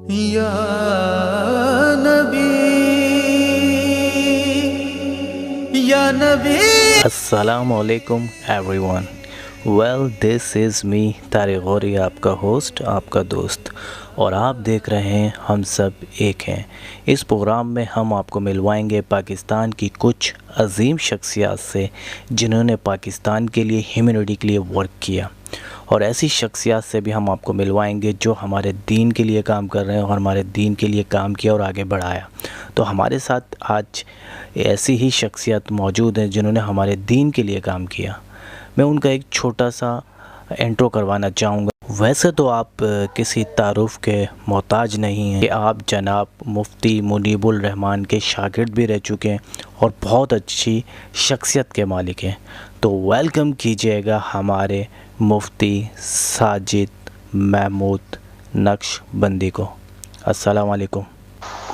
یا نبی یا نبی۔ السلام علیکم ایوری ون، دس از می طارق غوری، آپ کا ہوسٹ، آپ کا دوست، اور آپ دیکھ رہے ہیں ہم سب ایک ہیں۔ اس پروگرام میں ہم آپ کو ملوائیں گے پاکستان کی کچھ عظیم شخصیات سے جنہوں نے پاکستان کے لیے، ہیومینٹی کے لیے ورک کیا، اور ایسی شخصیات سے بھی ہم آپ کو ملوائیں گے جو ہمارے دین کے لیے کام کر رہے ہیں اور ہمارے دین کے لیے کام کیا اور آگے بڑھایا۔ تو ہمارے ساتھ آج ایسی ہی شخصیات موجود ہیں جنہوں نے ہمارے دین کے لیے کام کیا۔ میں ان کا ایک چھوٹا سا انٹرو کروانا چاہوں گا۔ ویسے تو آپ کسی تعارف کے محتاج نہیں ہیں کہ آپ جناب مفتی منیب الرحمان کے شاگرد بھی رہ چکے ہیں اور بہت اچھی شخصیت کے مالک ہیں۔ تو ویلکم کیجیے گا ہمارے مفتی ساجد محمود نقش بندی کو۔ السلام علیکم۔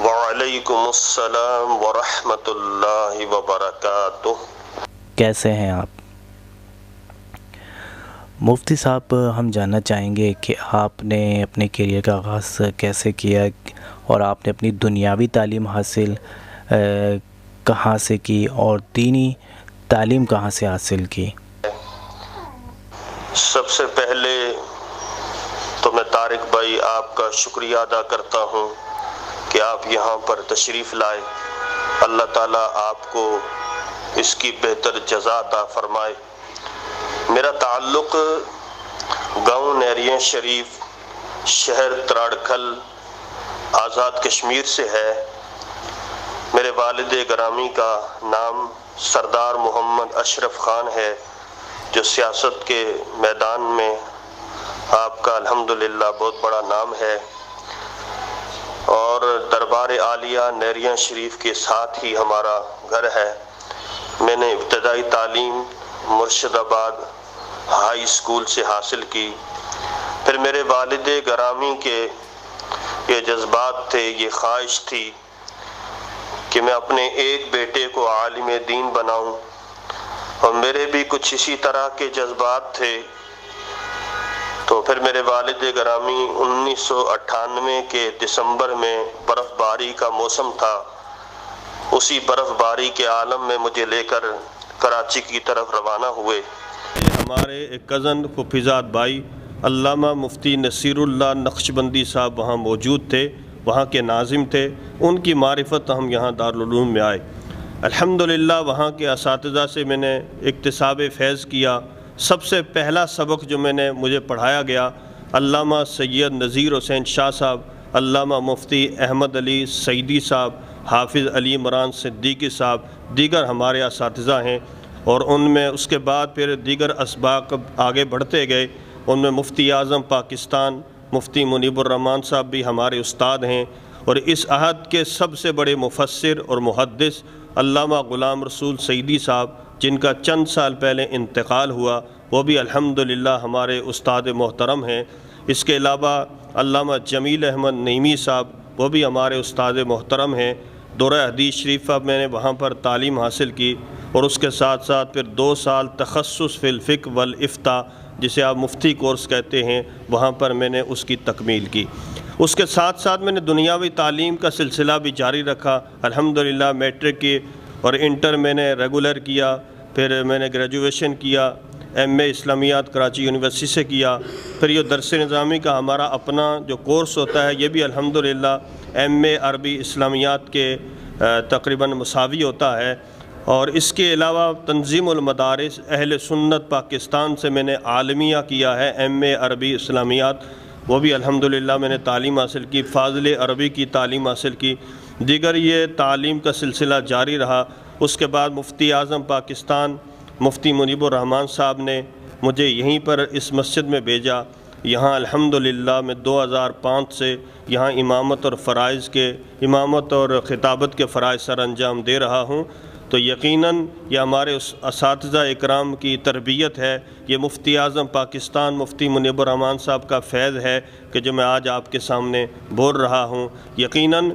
وعلیکم السلام ورحمۃ اللہ وبرکاتہ۔ کیسے ہیں آپ؟ مفتی صاحب، ہم جاننا چاہیں گے کہ آپ نے اپنے کیریئر کا آغاز کیسے کیا اور آپ نے اپنی دنیاوی تعلیم حاصل کہاں سے کی اور دینی تعلیم کہاں سے حاصل کی؟ سب سے پہلے تو میں طارق بھائی آپ کا شکریہ ادا کرتا ہوں کہ آپ یہاں پر تشریف لائے۔ اللہ تعالیٰ آپ کو اس کی بہتر جزا عطا فرمائے۔ میرا تعلق گاؤں نیریاں شریف، شہر تراڑکھل، آزاد کشمیر سے ہے۔ میرے والد گرامی کا نام سردار محمد اشرف خان ہے، جو سیاست کے میدان میں آپ کا الحمدللہ بہت بڑا نام ہے، اور دربار عالیہ نیریاں شریف کے ساتھ ہی ہمارا گھر ہے۔ میں نے ابتدائی تعلیم مرشد آباد ہائی اسکول سے حاصل کی۔ پھر میرے والد گرامی کے یہ جذبات تھے، یہ خواہش تھی کہ میں اپنے ایک بیٹے کو عالم دین بناؤں، اور میرے بھی کچھ اسی طرح کے جذبات تھے۔ تو پھر میرے والد گرامی 1998 کے دسمبر میں برف باری کا موسم تھا، اسی برف باری کے عالم میں مجھے لے کر کراچی کی طرف روانہ ہوئے۔ ہمارے ایک کزن حفیظات بھائی علامہ مفتی نصیر اللہ نقش بندی صاحب وہاں موجود تھے، وہاں کے ناظم تھے، ان کی معرفت ہم یہاں دارالعلوم میں آئے۔ الحمدللہ وہاں کے اساتذہ سے میں نے اکتساب فیض کیا۔ سب سے پہلا سبق جو مجھے پڑھایا گیا، علامہ سید نذیر حسین شاہ صاحب، علامہ مفتی احمد علی سعیدی صاحب، حافظ علی عمران صدیقی صاحب، دیگر ہمارے اساتذہ ہیں، اور ان میں اس کے بعد پھر دیگر اسباق آگے بڑھتے گئے۔ ان میں مفتی اعظم پاکستان مفتی منیب الرحمان صاحب بھی ہمارے استاد ہیں، اور اس عہد کے سب سے بڑے مفسر اور محدث علامہ غلام رسول سعیدی صاحب، جن کا چند سال پہلے انتقال ہوا، وہ بھی الحمدللہ ہمارے استاد محترم ہیں۔ اس کے علاوہ علامہ جمیل احمد نعیمی صاحب، وہ بھی ہمارے استاد محترم ہیں۔ دورہ حدیث شریفہ میں نے وہاں پر تعلیم حاصل کی، اور اس کے ساتھ ساتھ پھر 2 سال تخصص فی الفقہ والافتاء، جسے آپ مفتی کورس کہتے ہیں، وہاں پر میں نے اس کی تکمیل کی۔ اس کے ساتھ ساتھ میں نے دنیاوی تعلیم کا سلسلہ بھی جاری رکھا۔ الحمدللہ میٹرک کی اور انٹر میں نے ریگولر کیا، پھر میں نے گریجویشن کیا، ایم اے اسلامیات کراچی یونیورسٹی سے کیا۔ پھر یہ درس نظامی کا ہمارا اپنا جو کورس ہوتا ہے، یہ بھی الحمدللہ ایم اے عربی اسلامیات کے تقریباً مساوی ہوتا ہے۔ اور اس کے علاوہ تنظیم المدارس اہل سنت پاکستان سے میں نے عالمیہ کیا ہے، ایم اے عربی اسلامیات، وہ بھی الحمدللہ میں نے تعلیم حاصل کی۔ فاضل عربی کی تعلیم حاصل کی۔ دیگر یہ تعلیم کا سلسلہ جاری رہا۔ اس کے بعد مفتی اعظم پاکستان مفتی منیب الرحمان صاحب نے مجھے یہیں پر اس مسجد میں بھیجا۔ یہاں الحمدللہ میں 2005 سے یہاں امامت اور خطابت کے فرائض سر انجام دے رہا ہوں۔ تو یقیناً یہ ہمارے اساتذہ اکرام کی تربیت ہے، یہ مفتی اعظم پاکستان مفتی منیب الرحمان صاحب کا فیض ہے کہ جو میں آج آپ کے سامنے بول رہا ہوں۔ یقیناً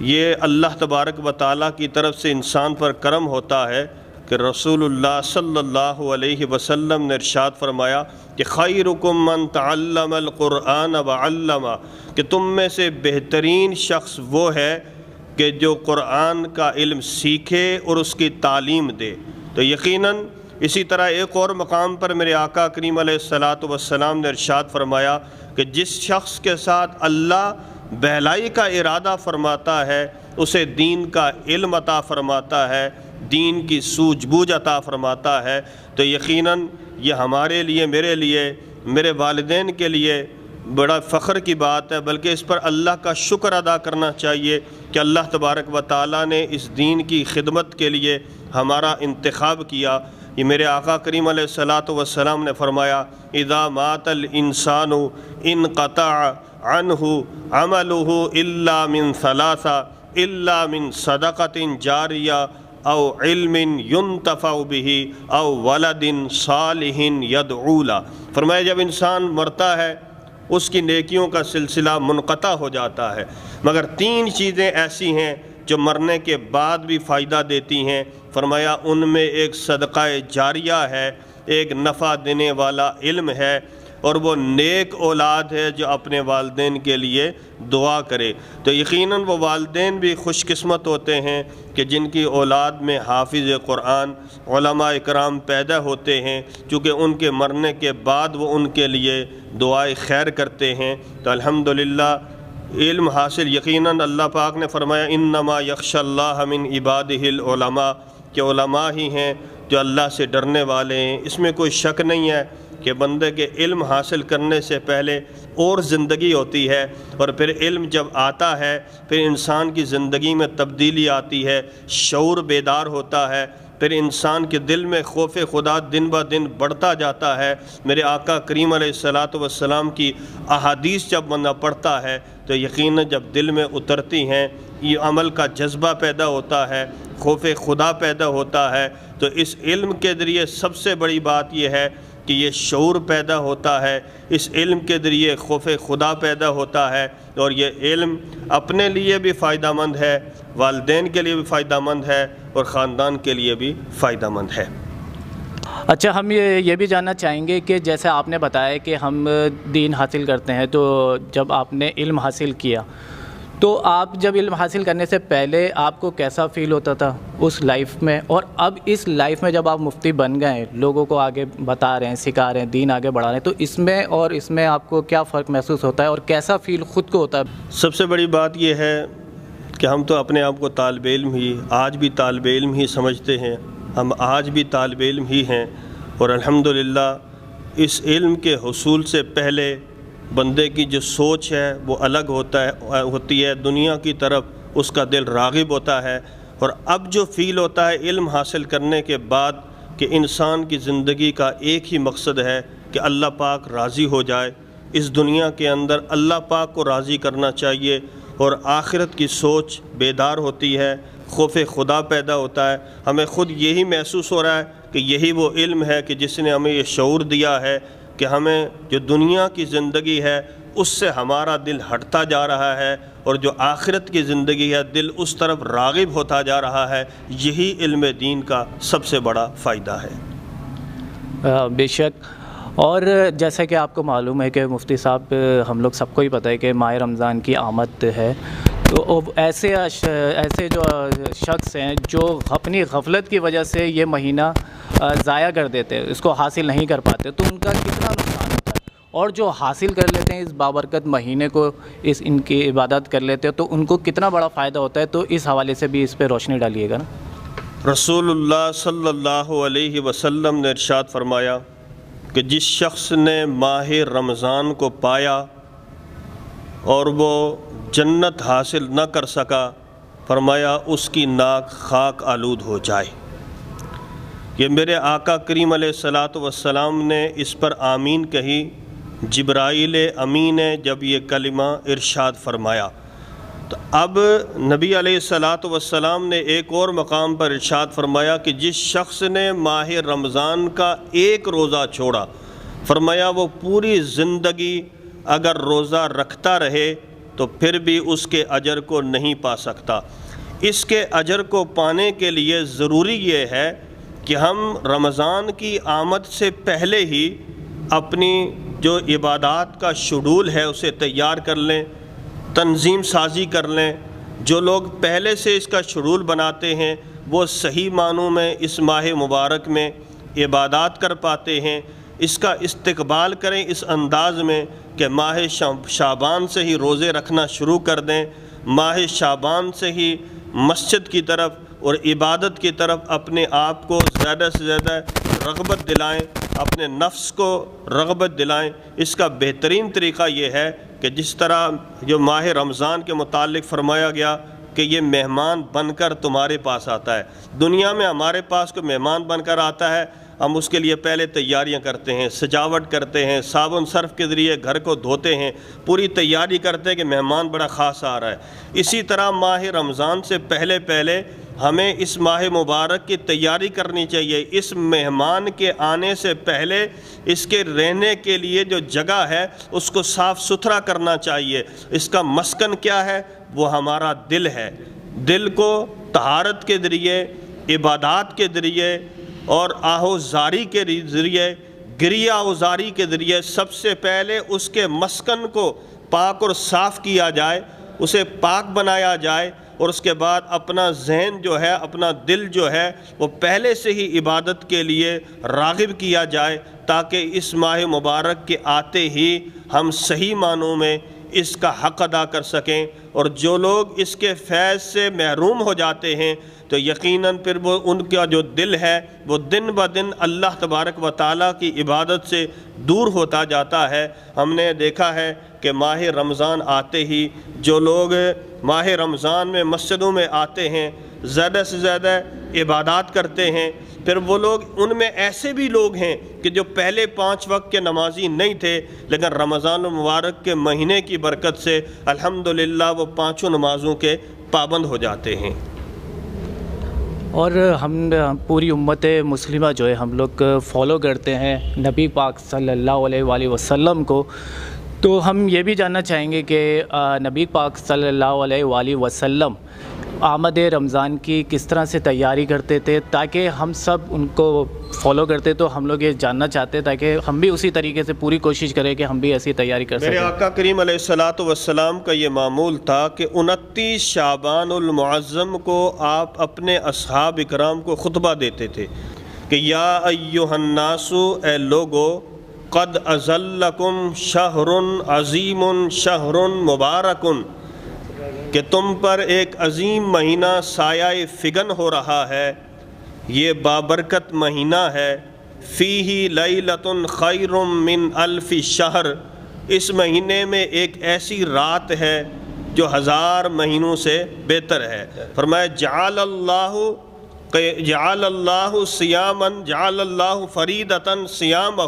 یہ اللہ تبارک و تعالیٰ کی طرف سے انسان پر کرم ہوتا ہے کہ رسول اللہ صلی اللہ علیہ وسلم نے ارشاد فرمایا کہ خیرکم من تعلم القرآن وعلمہ، کہ تم میں سے بہترین شخص وہ ہے کہ جو قرآن کا علم سیکھے اور اس کی تعلیم دے۔ تو یقیناً اسی طرح ایک اور مقام پر میرے آقا کریم علیہ الصلاۃ والسلام نے ارشاد فرمایا کہ جس شخص کے ساتھ اللہ بہلائی کا ارادہ فرماتا ہے اسے دین کا علم عطا فرماتا ہے، دین کی سوجھ بوجھ عطا فرماتا ہے۔ تو یقیناً یہ ہمارے لیے، میرے لیے، میرے والدین کے لیے بڑا فخر کی بات ہے، بلکہ اس پر اللہ کا شکر ادا کرنا چاہیے کہ اللہ تبارک و تعالیٰ نے اس دین کی خدمت کے لیے ہمارا انتخاب کیا۔ یہ میرے آقا کریم علیہ الصلاۃ والسلام نے فرمایا اذا مات الانسان انقطع عنہ عملہ الا من ثلاثہ الا من صدقۃ جاریہ او علم ينتفع به او ولد صالح يدعو له۔ فرمایا جب انسان مرتا ہے اس کی نیکیوں کا سلسلہ منقطع ہو جاتا ہے، مگر تین چیزیں ایسی ہیں جو مرنے کے بعد بھی فائدہ دیتی ہیں۔ فرمایا ان میں ایک صدقہ جاریہ ہے، ایک نفع دینے والا علم ہے، اور وہ نیک اولاد ہے جو اپنے والدین کے لیے دعا کرے۔ تو یقیناً وہ والدین بھی خوش قسمت ہوتے ہیں کہ جن کی اولاد میں حافظ قرآن علماء اکرام پیدا ہوتے ہیں، چونکہ ان کے مرنے کے بعد وہ ان کے لیے دعائے خیر کرتے ہیں۔ تو الحمدللہ علم حاصل، یقیناً اللہ پاک نے فرمایا انما یخشی اللہ من عبادہ العلماء، کہ علماء ہی ہیں جو اللہ سے ڈرنے والے ہیں۔ اس میں کوئی شک نہیں ہے کہ بندے کے علم حاصل کرنے سے پہلے اور زندگی ہوتی ہے، اور پھر علم جب آتا ہے پھر انسان کی زندگی میں تبدیلی آتی ہے، شعور بیدار ہوتا ہے، پھر انسان کے دل میں خوف خدا دن بہ دن بڑھتا جاتا ہے۔ میرے آقا کریم علیہ الصلاۃ والسلام کی احادیث جب بندہ پڑھتا ہے تو یقیناً جب دل میں اترتی ہیں یہ عمل کا جذبہ پیدا ہوتا ہے، خوف خدا پیدا ہوتا ہے۔ تو اس علم کے ذریعے سب سے بڑی بات یہ ہے کہ یہ شعور پیدا ہوتا ہے، اس علم کے ذریعے خوف خدا پیدا ہوتا ہے، اور یہ علم اپنے لیے بھی فائدہ مند ہے، والدین کے لیے بھی فائدہ مند ہے، اور خاندان کے لیے بھی فائدہ مند ہے۔ اچھا، ہم یہ بھی جاننا چاہیں گے کہ جیسے آپ نے بتایا کہ ہم دین حاصل کرتے ہیں، تو جب آپ نے علم حاصل کیا تو آپ جب علم حاصل کرنے سے پہلے آپ کو کیسا فیل ہوتا تھا اس لائف میں، اور اب اس لائف میں جب آپ مفتی بن گئے، لوگوں کو آگے بتا رہے ہیں، سکھا رہے ہیں، دین آگے بڑھا رہے ہیں، تو اس میں اور اس میں آپ کو کیا فرق محسوس ہوتا ہے اور کیسا فیل خود کو ہوتا ہے؟ سب سے بڑی بات یہ ہے کہ ہم تو اپنے آپ کو طالب علم ہی، آج بھی طالب علم ہی سمجھتے ہیں، ہم آج بھی طالب علم ہی ہیں، اور الحمدللہ اس علم کے حصول سے پہلے بندے کی جو سوچ ہے وہ الگ ہوتی ہے، دنیا کی طرف اس کا دل راغب ہوتا ہے، اور اب جو فیل ہوتا ہے علم حاصل کرنے کے بعد کہ انسان کی زندگی کا ایک ہی مقصد ہے کہ اللہ پاک راضی ہو جائے، اس دنیا کے اندر اللہ پاک کو راضی کرنا چاہیے، اور آخرت کی سوچ بیدار ہوتی ہے، خوف خدا پیدا ہوتا ہے۔ ہمیں خود یہی محسوس ہو رہا ہے کہ یہی وہ علم ہے کہ جس نے ہمیں یہ شعور دیا ہے کہ ہمیں جو دنیا کی زندگی ہے اس سے ہمارا دل ہٹتا جا رہا ہے، اور جو آخرت کی زندگی ہے دل اس طرف راغب ہوتا جا رہا ہے۔ یہی علم دین کا سب سے بڑا فائدہ ہے۔ بے شک، اور جیسا کہ آپ کو معلوم ہے کہ مفتی صاحب، ہم لوگ سب کو ہی پتہ ہے کہ ماہ رمضان کی آمد ہے، تو ایسے جو شخص ہیں جو اپنی غفلت کی وجہ سے یہ مہینہ ضائع کر دیتے ہیں، اس کو حاصل نہیں کر پاتے، تو ان کا کتنا نقصان ہوتا ہے، اور جو حاصل کر لیتے ہیں اس بابرکت مہینے کو، ان کی عبادت کر لیتے ہیں، تو ان کو کتنا بڑا فائدہ ہوتا ہے، تو اس حوالے سے بھی اس پہ روشنی ڈالیے گا نا۔ رسول اللہ صلی اللہ علیہ وسلم نے ارشاد فرمایا کہ جس شخص نے ماہ رمضان کو پایا اور وہ جنت حاصل نہ کر سکا، فرمایا اس کی ناک خاک آلود ہو جائے۔ یہ میرے آقا کریم علیہ الصلاۃ والسلام نے اس پر آمین کہی، جبرائیل امین نے جب یہ کلمہ ارشاد فرمایا، تو اب نبی علیہ الصلاۃ والسلام نے ایک اور مقام پر ارشاد فرمایا کہ جس شخص نے ماہ رمضان کا ایک روزہ چھوڑا، فرمایا وہ پوری زندگی اگر روزہ رکھتا رہے تو پھر بھی اس کے اجر کو نہیں پا سکتا۔ اس کے اجر کو پانے کے لیے ضروری یہ ہے کہ ہم رمضان کی آمد سے پہلے ہی اپنی جو عبادات کا شیڈول ہے اسے تیار کر لیں، تنظیم سازی کر لیں۔ جو لوگ پہلے سے اس کا شیڈول بناتے ہیں وہ صحیح معنوں میں اس ماہ مبارک میں عبادات کر پاتے ہیں۔ اس کا استقبال کریں اس انداز میں کہ ماہ شعبان سے ہی روزے رکھنا شروع کر دیں، ماہ شعبان سے ہی مسجد کی طرف اور عبادت کی طرف اپنے آپ کو زیادہ سے زیادہ رغبت دلائیں، اپنے نفس کو رغبت دلائیں۔ اس کا بہترین طریقہ یہ ہے کہ جس طرح جو ماہ رمضان کے متعلق فرمایا گیا کہ یہ مہمان بن کر تمہارے پاس آتا ہے۔ دنیا میں ہمارے پاس کوئی مہمان بن کر آتا ہے، ہم اس کے لیے پہلے تیاریاں کرتے ہیں، سجاوٹ کرتے ہیں، صابن صرف کے ذریعے گھر کو دھوتے ہیں، پوری تیاری کرتے ہیں کہ مہمان بڑا خاص آ رہا ہے۔ اسی طرح ماہ رمضان سے پہلے ہمیں اس ماہ مبارک کی تیاری کرنی چاہیے۔ اس مہمان کے آنے سے پہلے اس کے رہنے کے لیے جو جگہ ہے اس کو صاف ستھرا کرنا چاہیے۔ اس کا مسکن کیا ہے؟ وہ ہمارا دل ہے۔ دل کو طہارت کے ذریعے، عبادات کے ذریعے اور آہوزاری کے ذریعے، گریہ آوزاری کے ذریعے سب سے پہلے اس کے مسکن کو پاک اور صاف کیا جائے، اسے پاک بنایا جائے، اور اس کے بعد اپنا ذہن جو ہے، اپنا دل جو ہے وہ پہلے سے ہی عبادت کے لیے راغب کیا جائے، تاکہ اس ماہ مبارک کے آتے ہی ہم صحیح معنوں میں اس کا حق ادا کر سکیں۔ اور جو لوگ اس کے فیض سے محروم ہو جاتے ہیں تو یقیناً پھر وہ ان کا جو دل ہے وہ دن بہ دن اللہ تبارک و تعالیٰ کی عبادت سے دور ہوتا جاتا ہے۔ ہم نے دیکھا ہے کہ ماہ رمضان آتے ہی جو لوگ ماہ رمضان میں مسجدوں میں آتے ہیں، زیادہ سے زیادہ عبادات کرتے ہیں، پھر وہ لوگ ان میں ایسے بھی لوگ ہیں کہ جو پہلے 5 وقت کے نمازی نہیں تھے، لیکن رمضان المبارک کے مہینے کی برکت سے الحمدللہ وہ 5 نمازوں کے پابند ہو جاتے ہیں۔ اور ہم پوری امت مسلمہ جو ہے ہم لوگ فالو کرتے ہیں نبی پاک صلی اللہ علیہ وآلہ وسلم کو، تو ہم یہ بھی جاننا چاہیں گے کہ نبی پاک صلی اللہ علیہ وآلہ وسلم آمد رمضان کی کس طرح سے تیاری کرتے تھے، تاکہ ہم سب ان کو فالو کرتے تو ہم لوگ یہ جاننا چاہتے تاکہ ہم بھی اسی طریقے سے پوری کوشش کریں کہ ہم بھی ایسی تیاری کر سکیں۔ میرے آقا کریم علیہ السلام کا یہ معمول تھا کہ 29 شعبان المعظم کو آپ اپنے اصحاب اکرام کو خطبہ دیتے تھے کہ یا ایھا الناس، اے لوگو، قد اظلکم شہر عظیم شہر مبارک، کہ تم پر ایک عظیم مہینہ سایہ فگن ہو رہا ہے، یہ بابرکت مہینہ ہے، فیہ لیلۃ خیر من الف شہر، اس مہینے میں ایک ایسی رات ہے جو 1000 مہینوں سے بہتر ہے۔ فرمایا جعل اللہ صیاما، جعل اللہ فریدۃ صیامہ،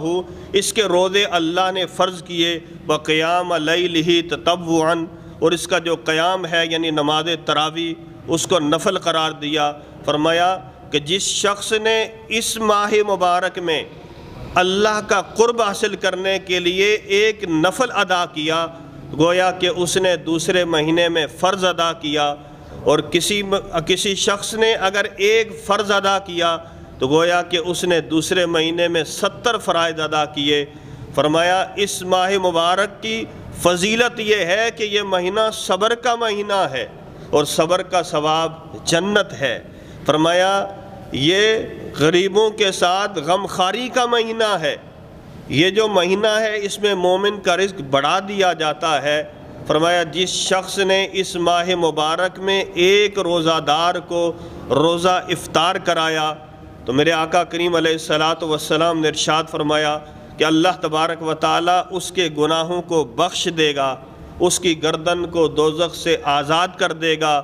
اس کے روزے اللہ نے فرض کیے، وقیام لیلہ تطوعا، اور اس کا جو قیام ہے یعنی نماز تراویح اس کو نفل قرار دیا۔ فرمایا کہ جس شخص نے اس ماہ مبارک میں اللہ کا قرب حاصل کرنے کے لیے ایک نفل ادا کیا، گویا کہ اس نے دوسرے مہینے میں فرض ادا کیا، اور کسی شخص نے اگر ایک فرض ادا کیا تو گویا کہ اس نے دوسرے مہینے میں 70 فرائض ادا کیے۔ فرمایا اس ماہ مبارک کی فضیلت یہ ہے کہ یہ مہینہ صبر کا مہینہ ہے، اور صبر کا ثواب جنت ہے۔ فرمایا یہ غریبوں کے ساتھ غمخواری کا مہینہ ہے، یہ جو مہینہ ہے اس میں مومن کا رزق بڑھا دیا جاتا ہے۔ فرمایا جس شخص نے اس ماہ مبارک میں ایک روزہ دار کو روزہ افطار کرایا تو میرے آقا کریم علیہ السلام نے ارشاد فرمایا کہ اللہ تبارک و تعالیٰ اس کے گناہوں کو بخش دے گا، اس کی گردن کو دوزخ سے آزاد کر دے گا،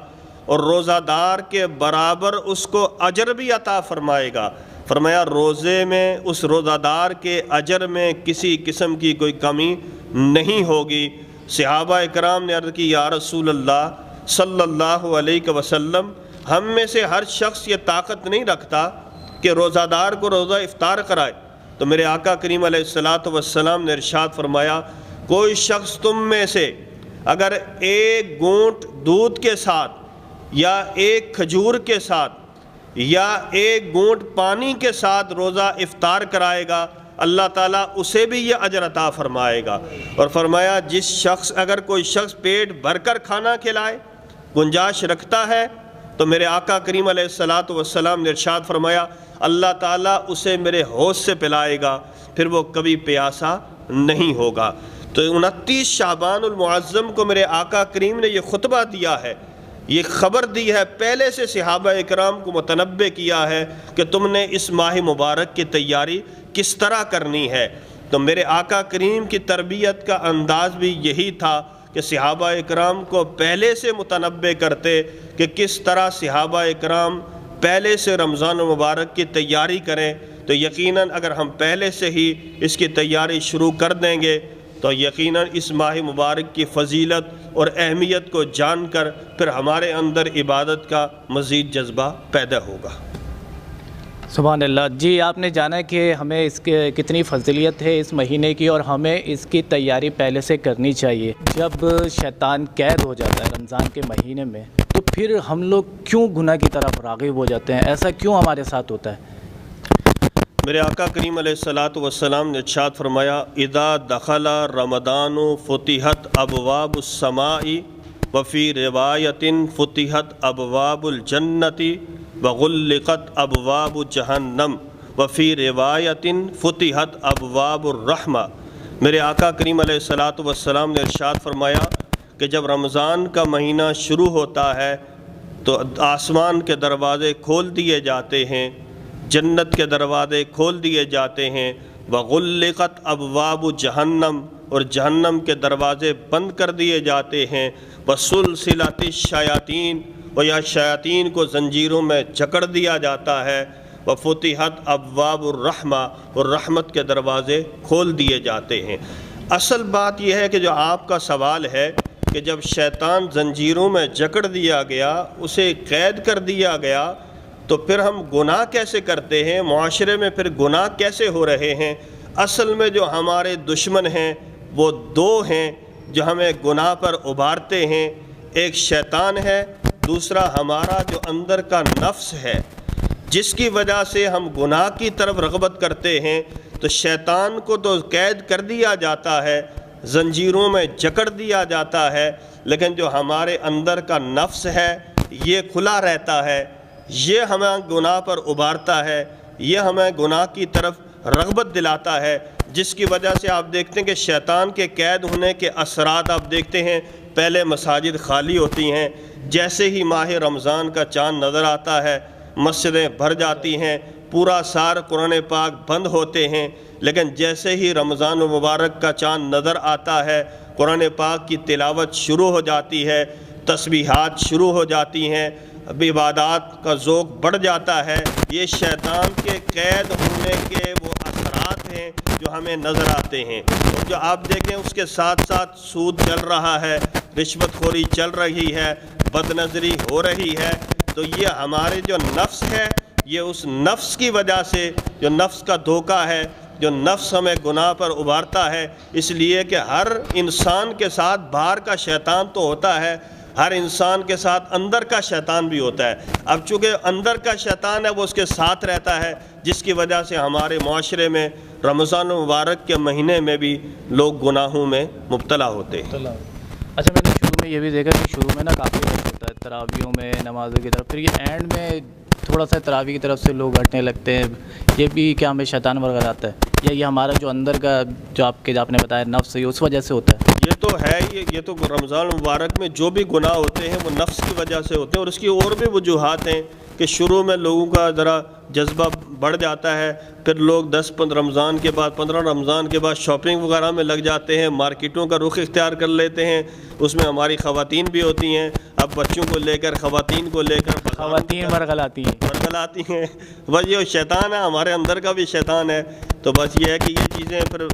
اور روزہ دار کے برابر اس کو اجر بھی عطا فرمائے گا۔ فرمایا روزے میں اس روزہ دار کے اجر میں کسی قسم کی کوئی کمی نہیں ہوگی۔ صحابہ اکرام نے عرض کی یا رسول اللہ صلی اللہ علیہ وسلم، ہم میں سے ہر شخص یہ طاقت نہیں رکھتا کہ روزہ دار کو روزہ افطار کرائے۔ تو میرے آقا کریم علیہ السلام نے ارشاد فرمایا کوئی شخص تم میں سے اگر ایک گھونٹ دودھ کے ساتھ یا ایک کھجور کے ساتھ یا ایک گھونٹ پانی کے ساتھ روزہ افطار کرائے گا، اللہ تعالیٰ اسے بھی یہ اجر عطا فرمائے گا۔ اور فرمایا اگر کوئی شخص پیٹ بھر کر کھانا کھلائے، گنجائش رکھتا ہے، تو میرے آقا کریم علیہ الصلاۃ والسلام نے ارشاد فرمایا اللہ تعالیٰ اسے میرے حوض سے پلائے گا، پھر وہ کبھی پیاسا نہیں ہوگا۔ تو 29 شعبان المعظم کو میرے آقا کریم نے یہ خطبہ دیا ہے، یہ خبر دی ہے، پہلے سے صحابہ اکرام کو متنبہ کیا ہے کہ تم نے اس ماہ مبارک کی تیاری کس طرح کرنی ہے۔ تو میرے آقا کریم کی تربیت کا انداز بھی یہی تھا کہ صحابہ اکرام کو پہلے سے متنبہ کرتے کہ کس طرح صحابہ اکرام پہلے سے رمضان المبارک کی تیاری کریں۔ تو یقیناً اگر ہم پہلے سے ہی اس کی تیاری شروع کر دیں گے تو یقیناً اس ماہ مبارک کی فضیلت اور اہمیت کو جان کر پھر ہمارے اندر عبادت کا مزید جذبہ پیدا ہوگا۔ سبحان اللہ۔ جی آپ نے جانا کہ ہمیں اس کے کتنی فضیلت ہے اس مہینے کی، اور ہمیں اس کی تیاری پہلے سے کرنی چاہیے۔ جب شیطان قید ہو جاتا ہے رمضان کے مہینے میں، تو پھر ہم لوگ کیوں گناہ کی طرف راغب ہو جاتے ہیں؟ ایسا کیوں ہمارے ساتھ ہوتا ہے؟ میرے آقا کریم علیہ الصلاۃ والسلام نے ارشاد فرمایا اذا دخل رمضان فتحت ابواب السماء وفی روایت فتحت ابواب الجنت وغلقت ابواب جہنم وفی روایت فتحت ابواب الرحمہ۔ میرے آقا کریم علیہ الصلاۃ والسلام نے ارشاد فرمایا کہ جب رمضان کا مہینہ شروع ہوتا ہے تو آسمان کے دروازے کھول دیے جاتے ہیں، جنت کے دروازے کھول دیے جاتے ہیں، وغلقت ابواب جہنم، اور جہنم کے دروازے بند کر دیے جاتے ہیں، وسلسلۃ الشیاطین، اور یا شیاطین کو زنجیروں میں جکڑ دیا جاتا ہے، وفتحت ابواب الرحمہ، اور رحمت کے دروازے کھول دیے جاتے ہیں۔ اصل بات یہ ہے کہ جو آپ کا سوال ہے کہ جب شیطان زنجیروں میں جکڑ دیا گیا، اسے قید کر دیا گیا، تو پھر ہم گناہ کیسے کرتے ہیں، معاشرے میں پھر گناہ کیسے ہو رہے ہیں؟ اصل میں جو ہمارے دشمن ہیں وہ دو ہیں جو ہمیں گناہ پر ابھارتے ہیں، ایک شیطان ہے، دوسرا ہمارا جو اندر کا نفس ہے، جس کی وجہ سے ہم گناہ کی طرف رغبت کرتے ہیں۔ تو شیطان کو تو قید کر دیا جاتا ہے، زنجیروں میں جکڑ دیا جاتا ہے، لیکن جو ہمارے اندر کا نفس ہے یہ کھلا رہتا ہے، یہ ہمیں گناہ پر ابھارتا ہے، یہ ہمیں گناہ کی طرف رغبت دلاتا ہے، جس کی وجہ سے آپ دیکھتے ہیں کہ شیطان کے قید ہونے کے اثرات آپ دیکھتے ہیں۔ پہلے مساجد خالی ہوتی ہیں، جیسے ہی ماہ رمضان کا چاند نظر آتا ہے مسجدیں بھر جاتی ہیں، پورا سال قرآن پاک بند ہوتے ہیں، لیکن جیسے ہی رمضان المبارک کا چاند نظر آتا ہے قرآن پاک کی تلاوت شروع ہو جاتی ہے، تسبیحات شروع ہو جاتی ہیں، عبادات کا ذوق بڑھ جاتا ہے۔ یہ شیطان کے قید ہونے کے وہ اثرات ہیں جو ہمیں نظر آتے ہیں۔ اور جو آپ دیکھیں اس کے ساتھ ساتھ سود چل رہا ہے، رشوت خوری چل رہی ہے، بد نظری ہو رہی ہے، تو یہ ہمارے جو نفس ہے، یہ اس نفس کی وجہ سے، جو نفس کا دھوکہ ہے، جو نفس ہمیں گناہ پر ابھارتا ہے، اس لیے کہ ہر انسان کے ساتھ باہر کا شیطان تو ہوتا ہے، ہر انسان کے ساتھ اندر کا شیطان بھی ہوتا ہے۔ اب چونکہ اندر کا شیطان ہے وہ اس کے ساتھ رہتا ہے، جس کی وجہ سے ہمارے معاشرے میں رمضان المبارک کے مہینے میں بھی لوگ گناہوں میں مبتلا ہوتے ہیں۔ اچھا، میں نے شروع میں یہ بھی دیکھا کہ شروع میں نا کافی وقت ہوتا ہے تراویحوں میں، نمازوں کی طرف، پھر یہ اینڈ میں تھوڑا سا تراویح کی طرف سے لوگ ہٹنے لگتے ہیں۔ یہ بھی کیا ہمیں شیطان وغیرہ آتا ہے، یا یہ ہمارا جو اندر کا جو آپ نے بتایا نفس ہے، اس وجہ سے ہوتا ہے؟ یہ تو ہے، یہ تو رمضان المبارک میں جو بھی گناہ ہوتے ہیں وہ نفس کی وجہ سے ہوتے ہیں، اور اس کی اور بھی وجوہات ہیں کہ شروع میں لوگوں کا ذرا جذبہ بڑھ جاتا ہے، پھر لوگ 10 رمضان کے بعد 15 رمضان کے بعد شاپنگ وغیرہ میں لگ جاتے ہیں، مارکیٹوں کا رخ اختیار کر لیتے ہیں، اس میں ہماری خواتین بھی ہوتی ہیں، اب بچوں کو لے کر خواتین کو لے کر خواتین مرغلاتی ہیں، بس یہ شیطان ہے، ہمارے اندر کا بھی شیطان ہے۔ تو بس یہ ہے کہ یہ چیزیں پھر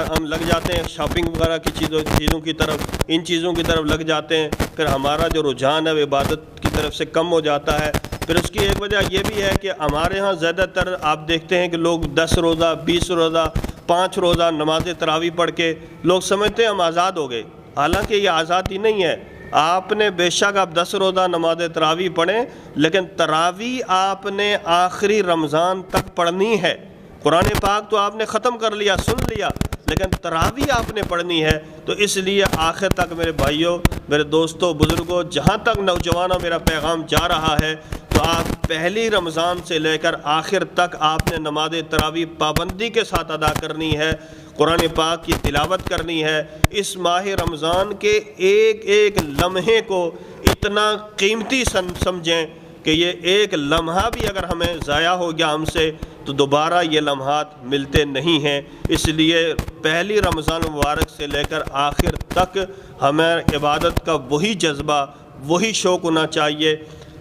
ہم لگ جاتے ہیں شاپنگ وغیرہ کی چیزوں کی طرف، ان چیزوں کی طرف لگ جاتے ہیں، پھر ہمارا جو رجحان ہے وہ عبادت کی طرف سے کم ہو جاتا ہے۔ پھر اس کی ایک وجہ یہ بھی ہے کہ ہمارے ہاں زیادہ تر آپ دیکھتے ہیں کہ لوگ 10 روزہ 20 روزہ 5 روزہ نماز تراویح پڑھ کے لوگ سمجھتے ہیں ہم آزاد ہو گئے، حالانکہ یہ آزادی نہیں ہے۔ آپ نے بے شک آپ 10 روزہ نماز تراویح پڑھیں، لیکن تراویح آپ نے آخری رمضان تک پڑھنی ہے۔ قرآن پاک تو آپ نے ختم کر لیا، سن لیا، لیکن تراویح آپ نے پڑھنی ہے۔ تو اس لیے آخر تک میرے بھائیوں، میرے دوستوں، بزرگوں، جہاں تک نوجوانوں میرا پیغام جا رہا ہے، تو آپ پہلی رمضان سے لے کر آخر تک آپ نے نماز تراویح پابندی کے ساتھ ادا کرنی ہے، قرآن پاک کی تلاوت کرنی ہے۔ اس ماہ رمضان کے ایک ایک لمحے کو اتنا قیمتی سمجھیں کہ یہ ایک لمحہ بھی اگر ہمیں ضائع ہو گیا ہم سے تو دوبارہ یہ لمحات ملتے نہیں ہیں۔ اس لیے پہلی رمضان مبارک سے لے کر آخر تک ہمیں عبادت کا وہی جذبہ، وہی شوق ہونا چاہیے۔